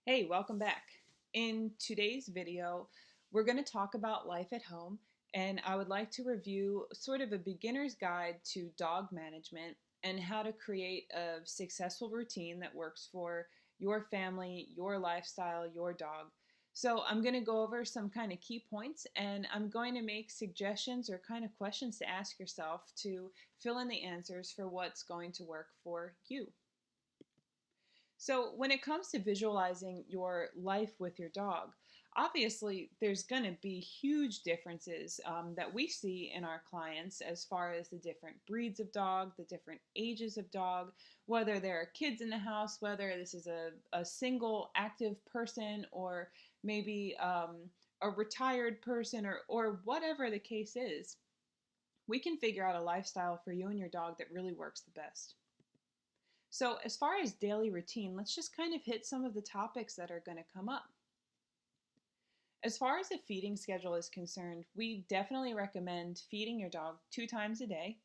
Hey, welcome back. In today's video, we're going to talk about life at home, and I would like to review sort of a beginner's guide to dog management and how to create a successful routine that works for your family, your lifestyle, your dog. So, I'm going to go over some kind of key points and I'm going to make suggestions or kind of questions to ask yourself to fill in the answers for what's going to work for you. So, when it comes to visualizing your life with your dog, obviously there's going to be huge differences that we see in our clients as far as the different breeds of dog, the different ages of dog, whether there are kids in the house, whether this is a single active person or maybe a retired person or whatever the case is. We can figure out a lifestyle for you and your dog that really works the best. So, as far as daily routine, let's just kind of hit some of the topics that are going to come up. As far as the feeding schedule is concerned, we definitely recommend feeding your dog 2 times a day.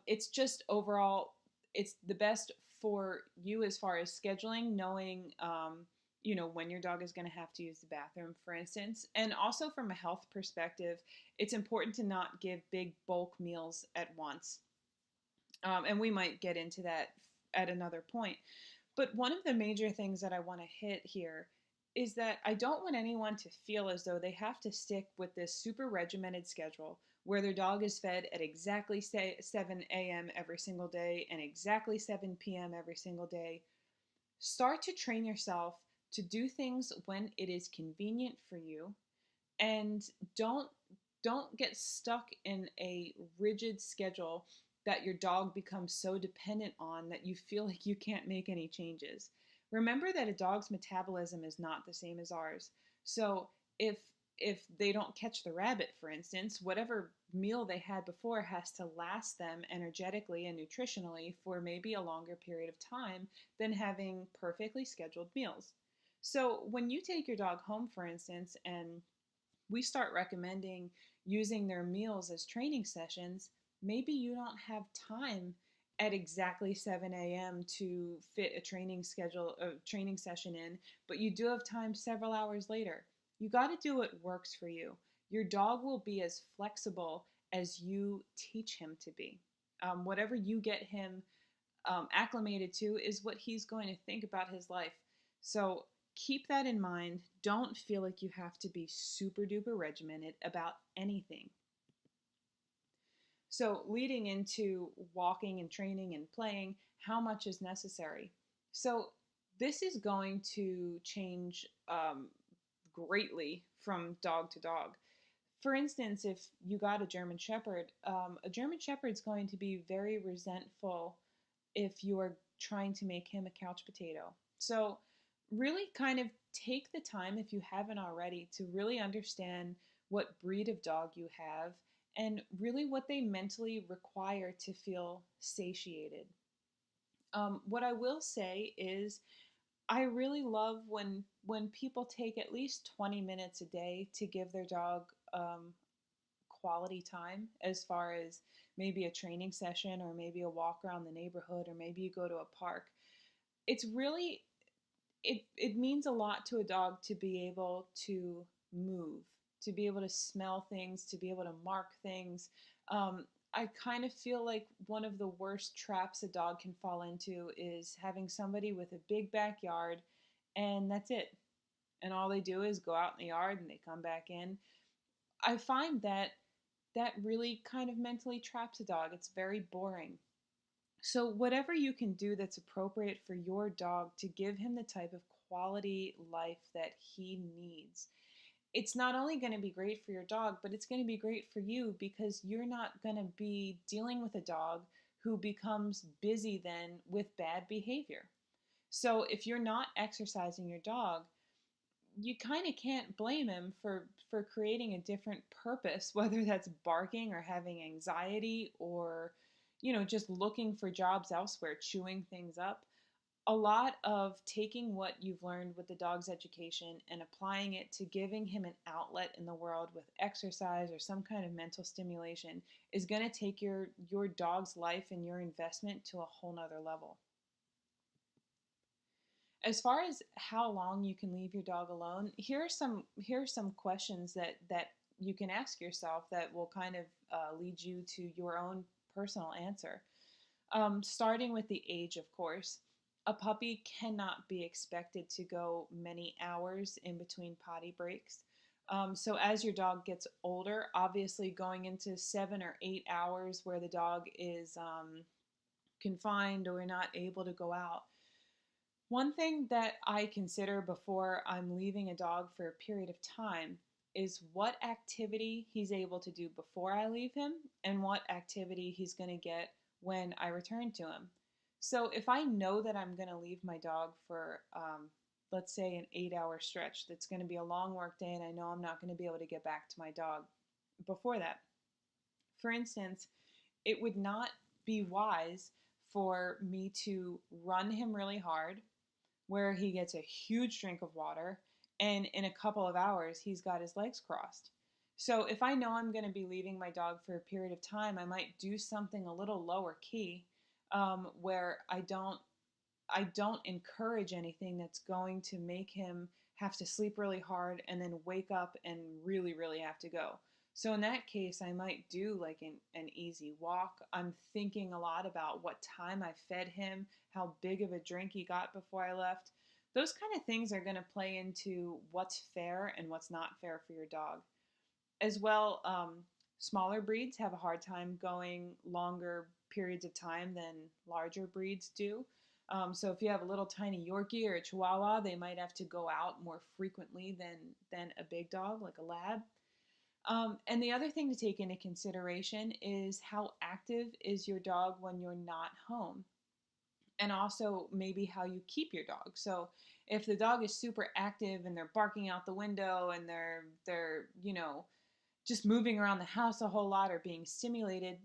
It's just overall, it's the best for you as far as scheduling, knowing, when your dog is going to have to use the bathroom, for instance. And also from a health perspective, it's important to not give big bulk meals at once. And we might get into that at another point. But one of the major things that I want to hit here is that I don't want anyone to feel as though they have to stick with this super regimented schedule where their dog is fed at exactly 7 a.m. every single day and exactly 7 p.m. every single day. Start to train yourself to do things when it is convenient for you and don't don't get stuck in a rigid schedule that your dog becomes so dependent on that you feel like you can't make any changes. Remember that a dog's metabolism is not the same as ours. So if they don't catch the rabbit, for instance, whatever meal they had before has to last them energetically and nutritionally for maybe a longer period of time than having perfectly scheduled meals. So when you take your dog home, for instance, and we start recommending using their meals as training sessions, maybe you don't have time at exactly 7 a.m. to fit a training session in, but you do have time several hours later. You got to do what works for you. Your dog will be as flexible as you teach him to be. Whatever you get him acclimated to is what he's going to think about his life. So keep that in mind. Don't feel like you have to be super duper regimented about anything. So, leading into walking and training and playing, how much is necessary? So, this is going to change greatly from dog to dog. For instance, if you got a German Shepherd's going to be very resentful if you are trying to make him a couch potato. So, really kind of take the time, if you haven't already, to really understand what breed of dog you have and really what they mentally require to feel satiated. What I will say is, I really love when people take at least 20 minutes a day to give their dog quality time, as far as maybe a training session or maybe a walk around the neighborhood or maybe you go to a park. It's really it means a lot to a dog to be able to move, to be able to smell things, to be able to mark things. I kind of feel like one of the worst traps a dog can fall into is having somebody with a big backyard and that's it. And all they do is go out in the yard and they come back in. I find that really kind of mentally traps a dog. It's very boring. So, whatever you can do that's appropriate for your dog to give him the type of quality life that he needs, it's not only going to be great for your dog, but it's going to be great for you because you're not going to be dealing with a dog who becomes busy then with bad behavior. So, if you're not exercising your dog, you kind of can't blame him for creating a different purpose, whether that's barking or having anxiety or just looking for jobs elsewhere, chewing things up. A lot of taking what you've learned with the dog's education and applying it to giving him an outlet in the world with exercise or some kind of mental stimulation is going to take your dog's life and your investment to a whole nother level. As far as how long you can leave your dog alone, here are some questions that you can ask yourself that will kind of lead you to your own personal answer. Starting with the age, of course. A puppy cannot be expected to go many hours in between potty breaks. So as your dog gets older, obviously going into 7 or 8 hours where the dog is confined or not able to go out. One thing that I consider before I'm leaving a dog for a period of time is what activity he's able to do before I leave him and what activity he's going to get when I return to him. So if I know that I'm going to leave my dog for, let's say, an 8 hour stretch, that's going to be a long work day, and I know I'm not going to be able to get back to my dog before that. For instance, it would not be wise for me to run him really hard where he gets a huge drink of water and in a couple of hours he's got his legs crossed. So if I know I'm going to be leaving my dog for a period of time, I might do something a little lower key, where I don't encourage anything that's going to make him have to sleep really hard and then wake up and really, really have to go. So in that case, I might do like an easy walk. I'm thinking a lot about what time I fed him, how big of a drink he got before I left. Those kind of things are going to play into what's fair and what's not fair for your dog. As well, smaller breeds have a hard time going longer periods of time than larger breeds do. So if you have a little tiny Yorkie or a Chihuahua, they might have to go out more frequently than a big dog like a Lab. And the other thing to take into consideration is how active is your dog when you're not home, and also maybe how you keep your dog. So if the dog is super active and they're barking out the window and they're just moving around the house a whole lot or being stimulated,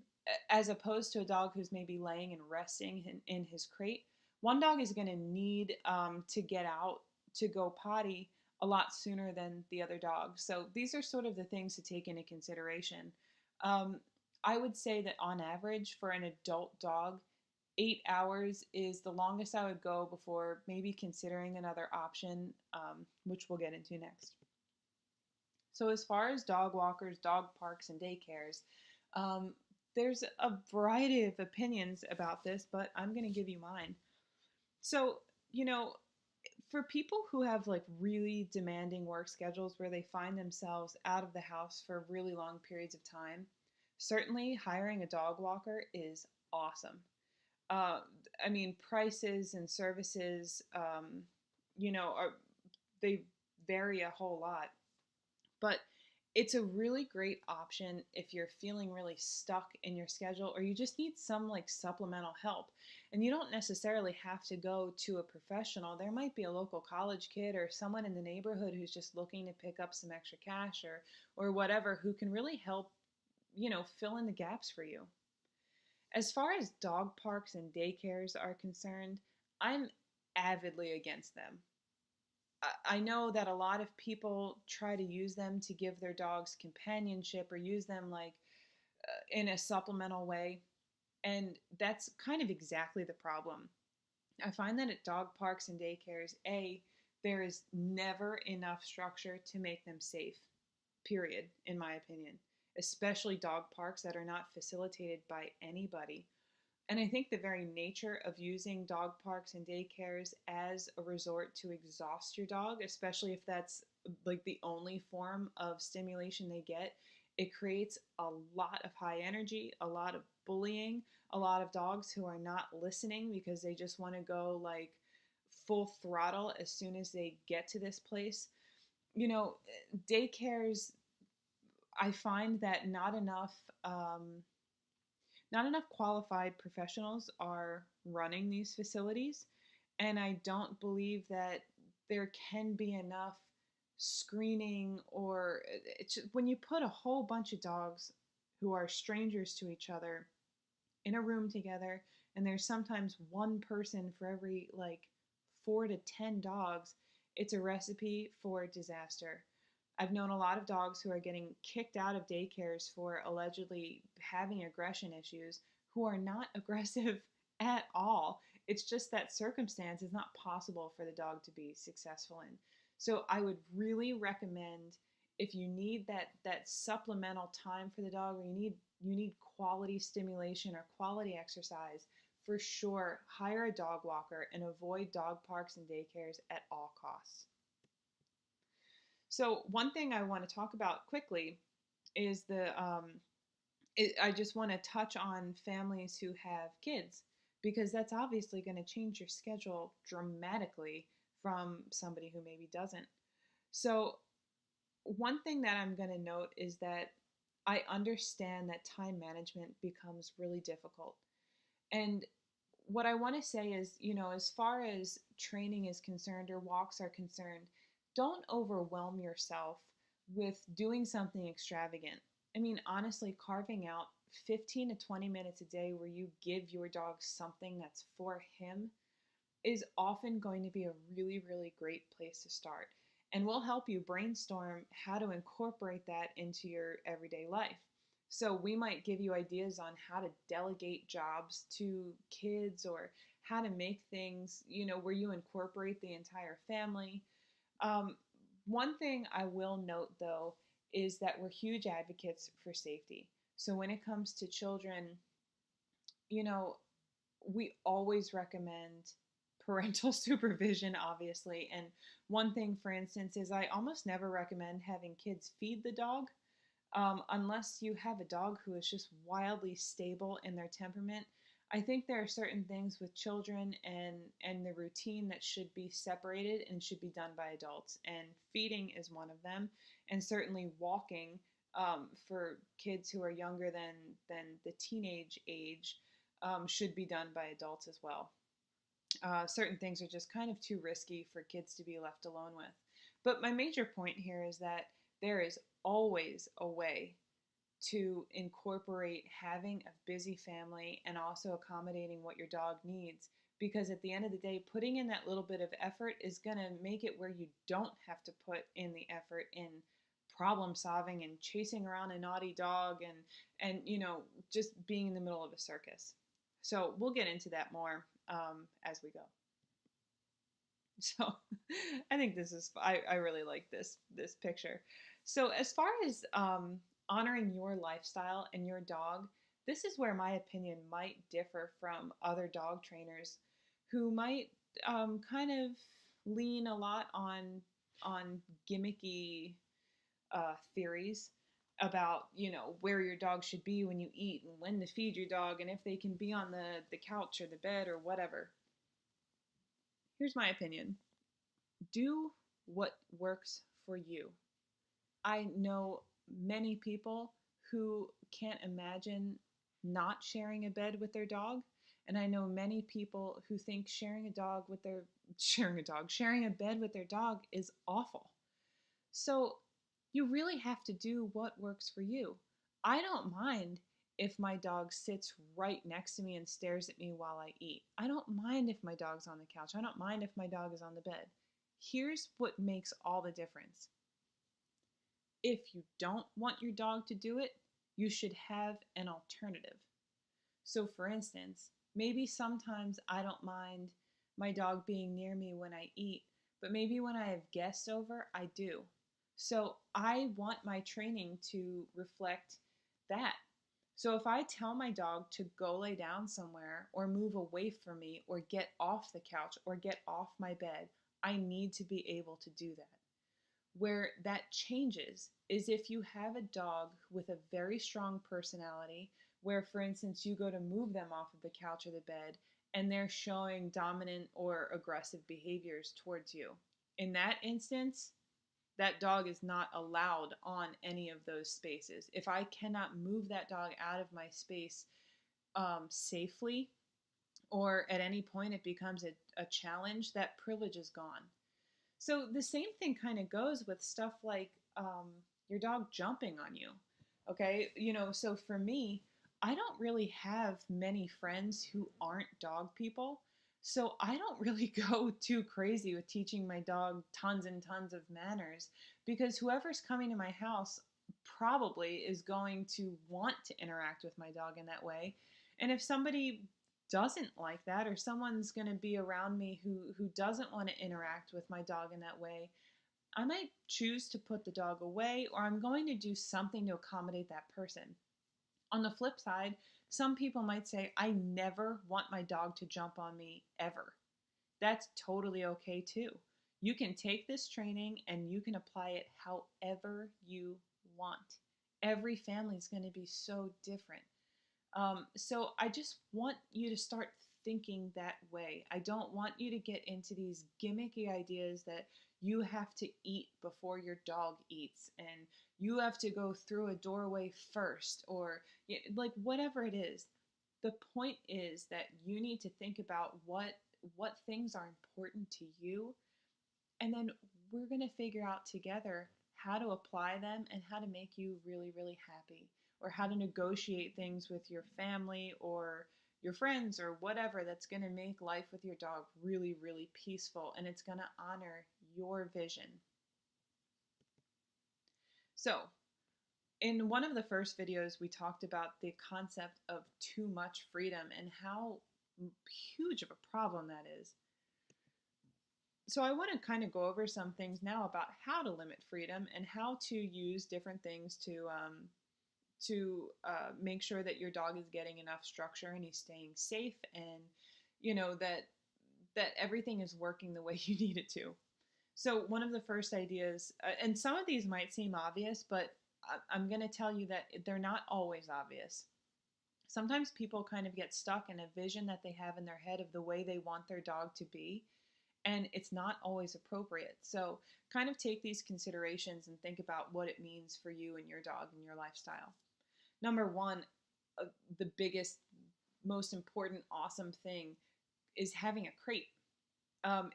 as opposed to a dog who's maybe laying and resting in his crate, one dog is going to need to get out to go potty a lot sooner than the other dog. So these are sort of the things to take into consideration. Um, I would say that on average for an adult dog, 8 hours is the longest I would go before maybe considering another option, which we'll get into next. So, as far as dog walkers, dog parks, and daycares, um, there's a variety of opinions about this, but I'm going to give you mine. So, you know, for people who have like really demanding work schedules where they find themselves out of the house for really long periods of time, certainly hiring a dog walker is awesome. Uh, I mean, prices and services, are they vary a whole lot, but it's a really great option if you're feeling really stuck in your schedule or you just need some like supplemental help. And you don't necessarily have to go to a professional. There might be a local college kid or someone in the neighborhood who's just looking to pick up some extra cash or whatever, who can really help, fill in the gaps for you. As far as dog parks and daycares are concerned, I'm avidly against them. I know that a lot of people try to use them to give their dogs companionship or use them like in a supplemental way. And that's kind of exactly the problem. I find that at dog parks and daycares, there is never enough structure to make them safe, period, in my opinion, especially dog parks that are not facilitated by anybody. And I think the very nature of using dog parks and daycares as a resort to exhaust your dog, especially if that's like the only form of stimulation they get, it creates a lot of high energy, a lot of bullying, a lot of dogs who are not listening because they just want to go like full throttle as soon as they get to this place. You know, daycares, I find that not enough qualified professionals are running these facilities, and I don't believe that there can be enough screening or when you put a whole bunch of dogs who are strangers to each other in a room together, and there's sometimes one person for every like 4 to 10 dogs, it's a recipe for disaster. I've known a lot of dogs who are getting kicked out of daycares for allegedly having aggression issues who are not aggressive at all. It's just that circumstance is not possible for the dog to be successful in. So I would really recommend, if you need that supplemental time for the dog, or you need quality stimulation or quality exercise, for sure hire a dog walker and avoid dog parks and daycares at all costs. So one thing I want to talk about quickly is I just want to touch on families who have kids, because that's obviously going to change your schedule dramatically from somebody who maybe doesn't. So one thing that I'm going to note is that I understand that time management becomes really difficult. And what I want to say is, as far as training is concerned or walks are concerned, don't overwhelm yourself with doing something extravagant. I mean, honestly, carving out 15 to 20 minutes a day where you give your dog something that's for him is often going to be a really, really great place to start. And we'll help you brainstorm how to incorporate that into your everyday life. So we might give you ideas on how to delegate jobs to kids, or how to make things, where you incorporate the entire family. Um, One thing I will note though is that we're huge advocates for safety. So when it comes to children, you know, we always recommend parental supervision, obviously. And one thing, for instance, is I almost never recommend having kids feed the dog, unless you have a dog who is just wildly stable in their temperament. I think there are certain things with children and the routine that should be separated and should be done by adults. And feeding is one of them, and certainly walking, for kids who are younger than the teenage age, should be done by adults as well. Certain things are just kind of too risky for kids to be left alone with. But my major point here is that there is always a way to incorporate having a busy family and also accommodating what your dog needs. Because at the end of the day, putting in that little bit of effort is going to make it where you don't have to put in the effort in problem solving and chasing around a naughty dog, and just being in the middle of a circus. So we'll get into that more, as we go. So I think I really like this picture. So as far as honoring your lifestyle and your dog, this is where my opinion might differ from other dog trainers who might kind of lean a lot on gimmicky theories about where your dog should be when you eat, and when to feed your dog, and if they can be on the couch or the bed or whatever. Here's my opinion: do what works for you. I know many people who can't imagine not sharing a bed with their dog. And I know many people who think sharing a bed with their dog is awful. So you really have to do what works for you. I don't mind if my dog sits right next to me and stares at me while I eat. I don't mind if my dog's on the couch. I don't mind if my dog is on the bed. Here's what makes all the difference: if you don't want your dog to do it, you should have an alternative. So, for instance, maybe sometimes I don't mind my dog being near me when I eat, but maybe when I have guests over, I do. So, I want my training to reflect that. So, if I tell my dog to go lay down somewhere, or move away from me, or get off the couch, or get off my bed, I need to be able to do that. Where that changes is if you have a dog with a very strong personality, where, for instance, you go to move them off of the couch or the bed and they're showing dominant or aggressive behaviors towards you. In that instance, that dog is not allowed on any of those spaces. If I cannot move that dog out of my space safely, or at any point it becomes a challenge, that privilege is gone. So the same thing kind of goes with stuff like your dog jumping on you. Okay, so for me, I don't really have many friends who aren't dog people. So I don't really go too crazy with teaching my dog tons and tons of manners, because whoever's coming to my house probably is going to want to interact with my dog in that way. And if somebody doesn't like that, or someone's going to be around me who doesn't want to interact with my dog in that way, I might choose to put the dog away, or I'm going to do something to accommodate that person. On the flip side, some people might say, I never want my dog to jump on me ever. That's totally okay too. You can take this training and you can apply it however you want. Every family is going to be so different. So I just want you to start thinking that way. I don't want you to get into these gimmicky ideas that you have to eat before your dog eats and you have to go through a doorway first, or like whatever it is. The point is that you need to think about what things are important to you, and then we're going to figure out together how to apply them and how to make you really, really happy, or how to negotiate things with your family or your friends or whatever that's going to make life with your dog really, really peaceful, and it's going to honor your vision. So, in one of the first videos, we talked about the concept of too much freedom and how huge of a problem that is. So I want to kind of go over some things now about how to limit freedom and how to use different things to make sure that your dog is getting enough structure and he's staying safe, and that everything is working the way you need it to. So one of the first ideas, and some of these might seem obvious, but I'm going to tell you that they're not always obvious. Sometimes people kind of get stuck in a vision that they have in their head of the way they want their dog to be, and it's not always appropriate. So kind of take these considerations and think about what it means for you and your dog and your lifestyle. Number one, the biggest, most important, awesome thing is having a crate.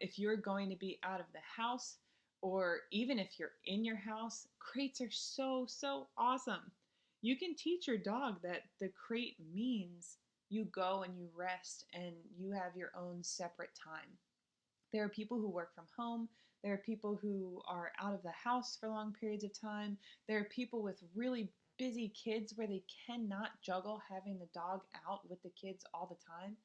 If you're going to be out of the house, or even if you're in your house, crates are so, so awesome. You can teach your dog that the crate means you go and you rest and you have your own separate time. There are people who work from home. There are people who are out of the house for long periods of time. There are people with really busy kids where they cannot juggle having the dog out with the kids all the time.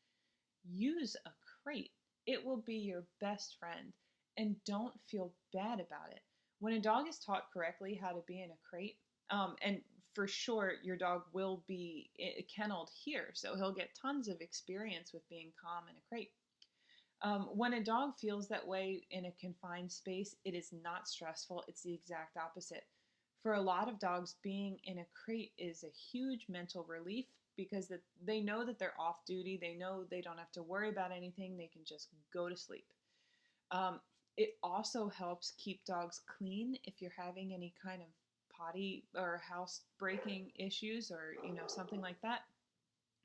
Use a crate. It will be your best friend, and don't feel bad about it. When a dog is taught correctly how to be in a crate, and for sure your dog will be kenneled here, so he'll get tons of experience with being calm in a crate. When a dog feels that way in a confined space, it is not stressful. It's the exact opposite. For a lot of dogs, being in a crate is a huge mental relief because they know that they're off duty. They know they don't have to worry about anything. They can just go to sleep. Um, it also helps keep dogs clean if you're having any kind of potty or house breaking issues, or something like that.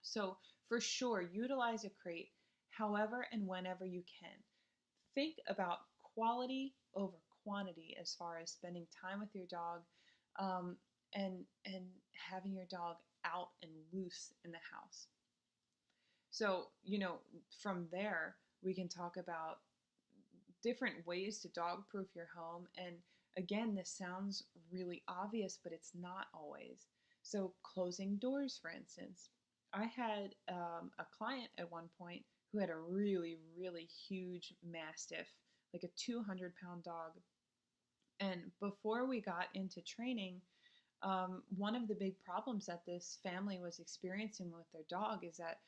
So for sure, utilize a crate however and whenever you can. Think about quality over quantity as far as spending time with your dog, um, and having your dog out and loose in the house. So from there we can talk about different ways to dog proof your home. And again, this sounds really obvious, but it's not always. So closing doors, for instance. I had a client at one point who had a really, really huge Mastiff, like a 200-pound dog. And before we got into training, one of the big problems that this family was experiencing with their dog is that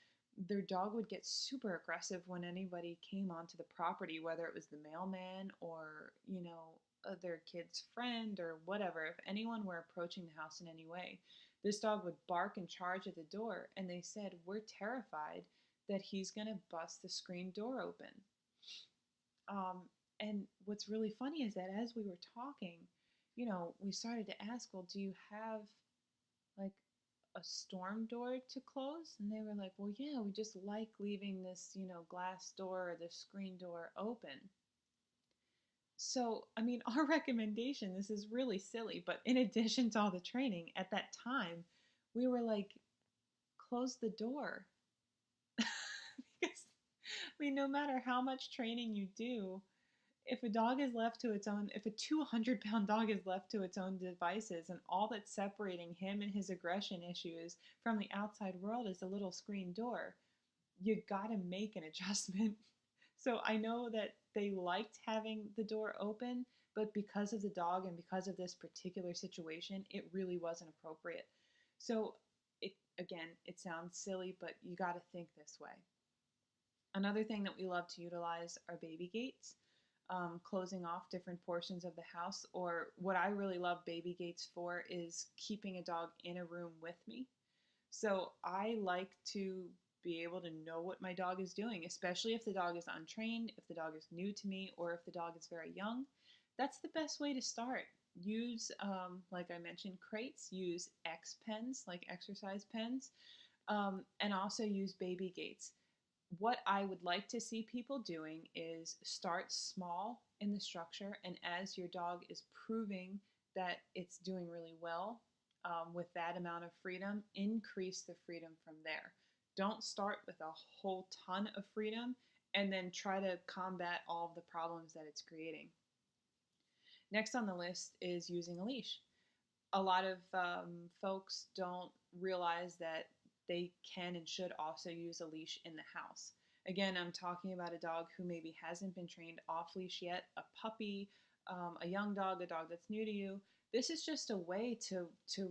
their dog would get super aggressive when anybody came onto the property, whether it was the mailman or, their kid's friend or whatever. If anyone were approaching the house in any way, this dog would bark and charge at the door. And they said, we're terrified that he's going to bust the screen door open. And what's really funny is that as we were talking, we started to ask, well, do you have like a storm door to close? And they were like, well, yeah, we just like leaving this, glass door or the screen door open. So, I mean, our recommendation, this is really silly, but in addition to all the training at that time, we were like, close the door. Because, I mean, no matter how much training you do, if a dog is left to its own, if a 200-pound dog is left to its own devices and all that's separating him and his aggression issues from the outside world is a little screen door, you gotta make an adjustment. So I know that they liked having the door open, but because of the dog and because of this particular situation, it really wasn't appropriate. So it again, it sounds silly, but you got to think this way. Another thing that we love to utilize are baby gates, closing off different portions of the house. Or what I really love baby gates for is keeping a dog in a room with me. So I like to be able to know what my dog is doing, especially if the dog is untrained, if the dog is new to me, or if the dog is very young. That's the best way to start. Use, like I mentioned, crates, use X pens, like exercise pens, and also use baby gates. What I would like to see people doing is start small in the structure, and as your dog is proving that it's doing really well with that amount of freedom, increase the freedom from there. Don't start with a whole ton of freedom and then try to combat all of the problems that it's creating. Next on the list is using a leash. A lot of folks don't realize that they can and should also use a leash in the house. Again, I'm talking about a dog who maybe hasn't been trained off leash yet, a puppy, a young dog, a dog that's new to you. This is just a way to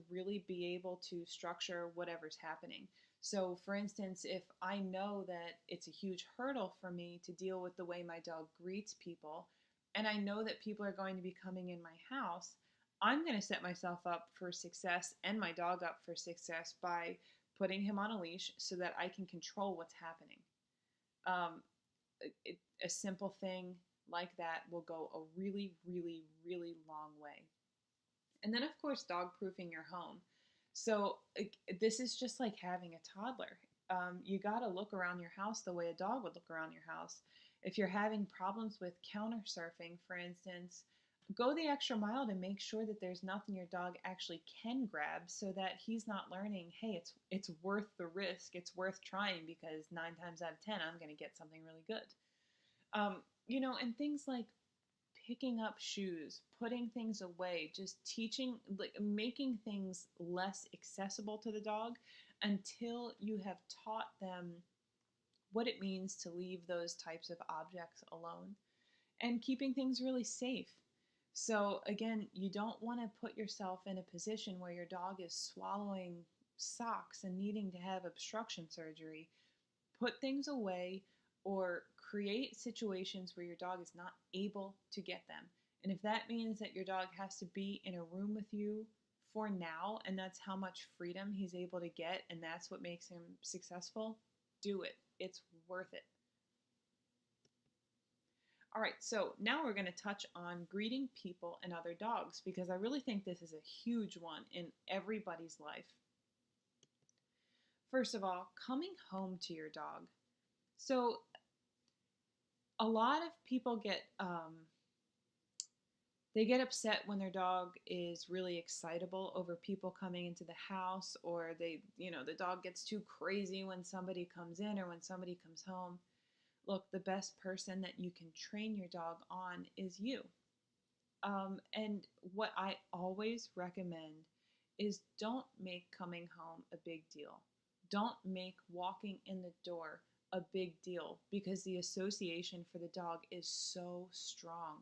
really be able to structure whatever's happening. So, for instance, if I know that it's a huge hurdle for me to deal with the way my dog greets people, and I know that people are going to be coming in my house, I'm going to set myself up for success and my dog up for success by putting him on a leash so that I can control what's happening. Um, a simple thing like that will go a really, really, really long way. And then, of course, dog proofing your home. So, this is just like having a toddler. You got to look around your house the way a dog would look around your house. If you're having problems with counter surfing, for instance, go the extra mile to make sure that there's nothing your dog actually can grab so that he's not learning, hey, it's worth the risk, it's worth trying because 9 times out of 10 I'm going to get something really good. And things like picking up shoes, putting things away, just teaching, like making things less accessible to the dog until you have taught them what it means to leave those types of objects alone, and keeping things really safe. So, again, you don't want to put yourself in a position where your dog is swallowing socks and needing to have obstruction surgery. Put things away or create situations where your dog is not able to get them. And if that means that your dog has to be in a room with you for now, and that's how much freedom he's able to get, and that's what makes him successful, do it. It's worth it. All right, so now we're going to touch on greeting people and other dogs because I really think this is a huge one in everybody's life. First of all, coming home to your dog. So, a lot of people they get upset when their dog is really excitable over people coming into the house, or the dog gets too crazy when somebody comes in or when somebody comes home. Look, the best person that you can train your dog on is you. And what I always recommend is don't make coming home a big deal. Don't make walking in the door a big deal because the association for the dog is so strong.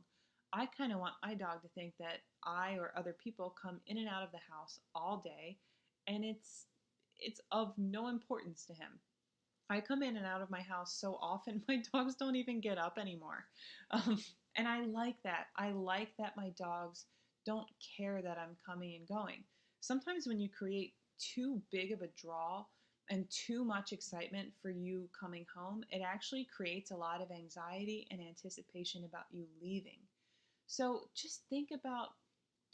I kind of want my dog to think that I or other people come in and out of the house all day and it's of no importance to him. I come in and out of my house so often, my dogs don't even get up anymore. Um, and I like that. I like that my dogs don't care that I'm coming and going. Sometimes when you create too big of a draw and too much excitement for you coming home, it actually creates a lot of anxiety and anticipation about you leaving. So just think about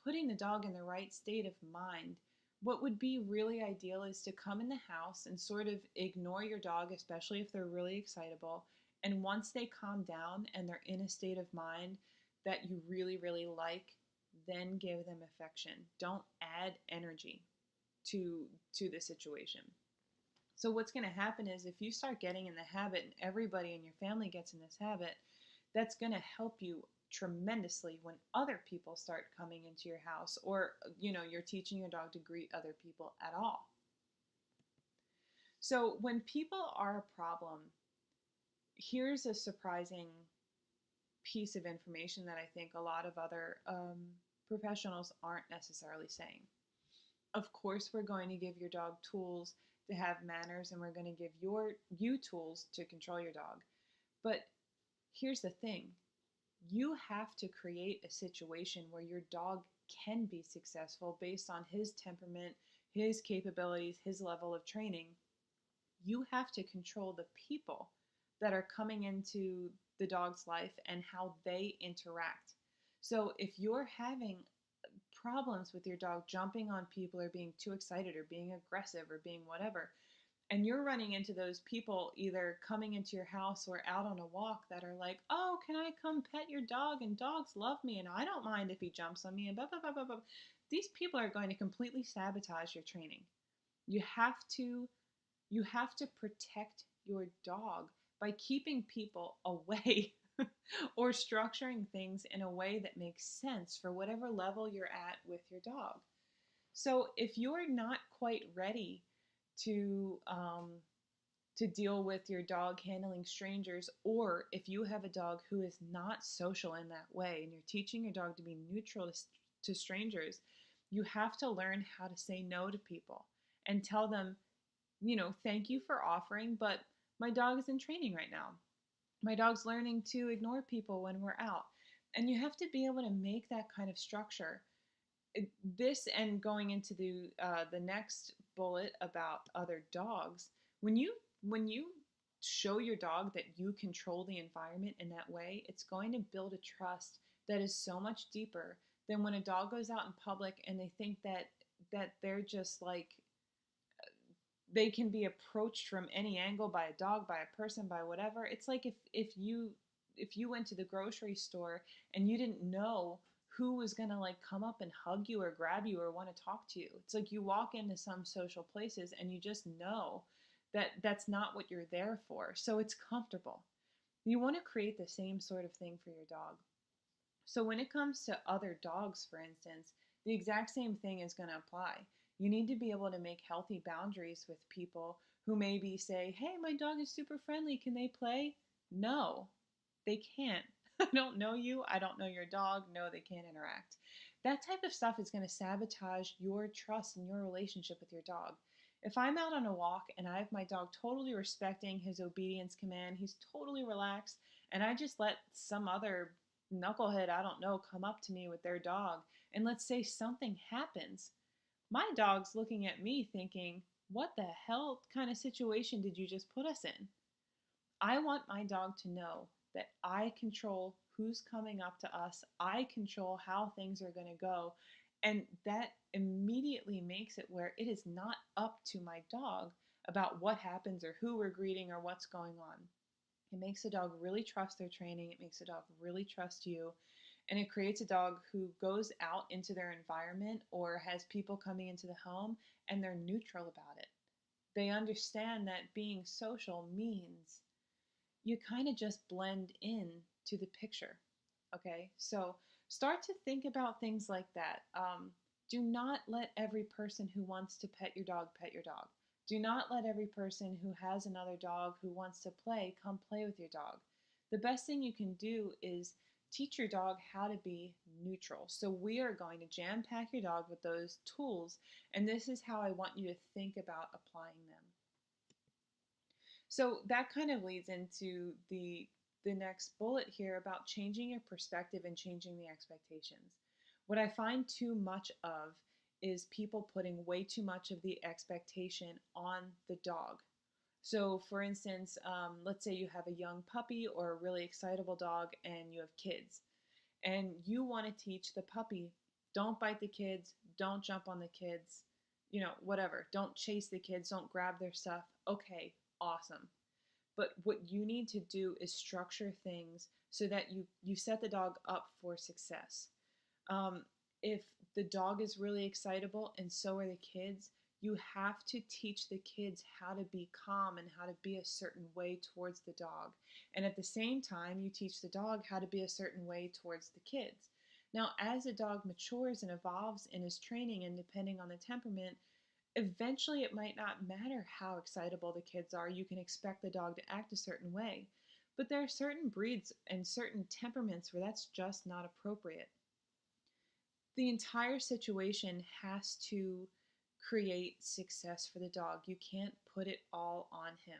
putting the dog in the right state of mind. What would be really ideal is to come in the house and sort of ignore your dog, especially if they're really excitable. And once they calm down and they're in a state of mind that you really, really like, then give them affection. Don't add energy to the situation. So what's going to happen is if you start getting in the habit and everybody in your family gets in this habit, that's going to help you tremendously when other people start coming into your house, or you're teaching your dog to greet other people at all. So when people are a problem, here's a surprising piece of information that I think a lot of other professionals aren't necessarily saying. Of course, we're going to give your dog tools to have manners, and we're going to give you tools to control your dog. But here's the thing: you have to create a situation where your dog can be successful based on his temperament, his capabilities, his level of training. You have to control the people that are coming into the dog's life and how they interact. So if you're having problems with your dog jumping on people or being too excited or being aggressive or being whatever, and you're running into those people either coming into your house or out on a walk that are like, oh, can I come pet your dog? And dogs love me and I don't mind if he jumps on me and blah, blah, blah, blah, blah. These people are going to completely sabotage your training. You have to you have to protect your dog by keeping people away or structuring things in a way that makes sense for whatever level you're at with your dog. So if you're not quite ready to deal with your dog handling strangers, or if you have a dog who is not social in that way and you're teaching your dog to be neutral to strangers, you have to learn how to say no to people and tell them, thank you for offering, but my dog is in training right now. My dog's learning to ignore people when we're out. And you have to be able to make that kind of structure. This, and going into the next bullet about other dogs, when you show your dog that you control the environment in that way, it's going to build a trust that is so much deeper than when a dog goes out in public and they think that they're just like they can be approached from any angle by a dog, by a person, by whatever. It's like if you went to the grocery store and you didn't know who was going to like come up and hug you or grab you or want to talk to you. It's like you walk into some social places and you just know that that's not what you're there for. So it's comfortable. You want to create the same sort of thing for your dog. So when it comes to other dogs, for instance, the exact same thing is going to apply. You need to be able to make healthy boundaries with people who maybe say, hey, my dog is super friendly. Can they play? No, they can't. I don't know you. I don't know your dog. No, they can't interact. That type of stuff is going to sabotage your trust and your relationship with your dog. If I'm out on a walk and I have my dog totally respecting his obedience command, he's totally relaxed, and I just let some other knucklehead I don't know come up to me with their dog, and let's say something happens, my dog's looking at me thinking, what the hell kind of situation did you just put us in? I want my dog to know that I control who's coming up to us. I control how things are going to go. And that immediately makes it where it is not up to my dog about what happens or who we're greeting or what's going on. It makes a dog really trust their training. It makes a dog really trust you. And it creates a dog who goes out into their environment or has people coming into the home and they're neutral about it. They understand that being social means you kind of just blend in to the picture. Okay, so start to think about things like that. Do not let every person who wants to pet your dog pet your dog. Do not let every person who has another dog who wants to play come play with your dog. The best thing you can do is teach your dog how to be neutral. So we are going to jam pack your dog with those tools, and this is how I want you to think about applying them. So that kind of leads into the next bullet here about changing your perspective and changing the expectations. What I find too much of is people putting way too much of the expectation on the dog. So, for instance, let's say you have a young puppy or a really excitable dog and you have kids, and you want to teach the puppy, don't bite the kids, don't jump on the kids, whatever. Don't chase the kids, don't grab their stuff. Okay, awesome. But what you need to do is structure things so that you set the dog up for success. If the dog is really excitable and so are the kids, you have to teach the kids how to be calm and how to be a certain way towards the dog. And at the same time, you teach the dog how to be a certain way towards the kids. Now, as a dog matures and evolves in his training and depending on the temperament, Eventually, it might not matter how excitable the kids are. You can expect the dog to act a certain way. But there are certain breeds and certain temperaments where that's just not appropriate. The entire situation has to create success for the dog. You can't put it all on him.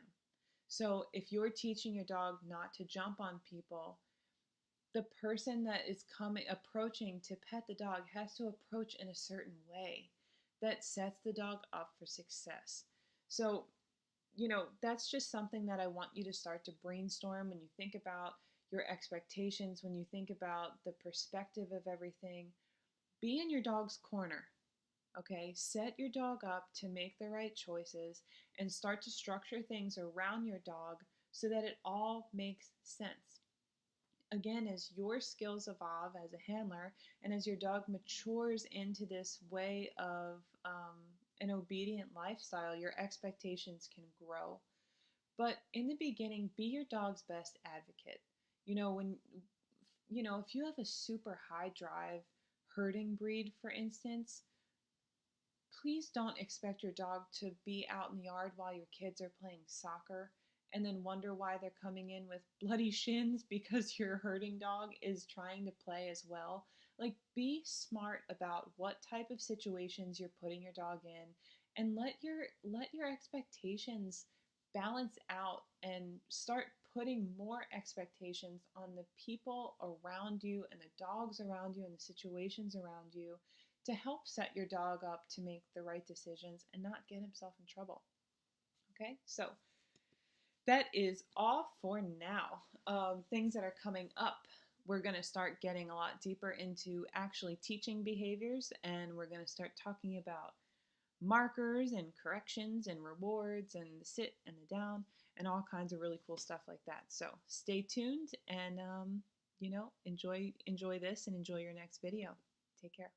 So if you're teaching your dog not to jump on people, the person that is coming approaching to pet the dog has to approach in a certain way that sets the dog up for success. So, that's just something that I want you to start to brainstorm when you think about your expectations, when you think about the perspective of everything. Be in your dog's corner. Okay, set your dog up to make the right choices and start to structure things around your dog so that it all makes sense. Again, as your skills evolve as a handler and as your dog matures into this way of an obedient lifestyle, your expectations can grow. But in the beginning, be your dog's best advocate. When if you have a super high drive herding breed, for instance, please don't expect your dog to be out in the yard while your kids are playing soccer and then wonder why they're coming in with bloody shins because your herding dog is trying to play as well. Like, be smart about what type of situations you're putting your dog in, and let your expectations balance out and start putting more expectations on the people around you and the dogs around you and the situations around you to help set your dog up to make the right decisions and not get himself in trouble. Okay, so that is all for now. Things that are coming up, we're going to start getting a lot deeper into actually teaching behaviors, and we're going to start talking about markers and corrections and rewards and the sit and the down and all kinds of really cool stuff like that. So stay tuned and enjoy this and enjoy your next video. Take care.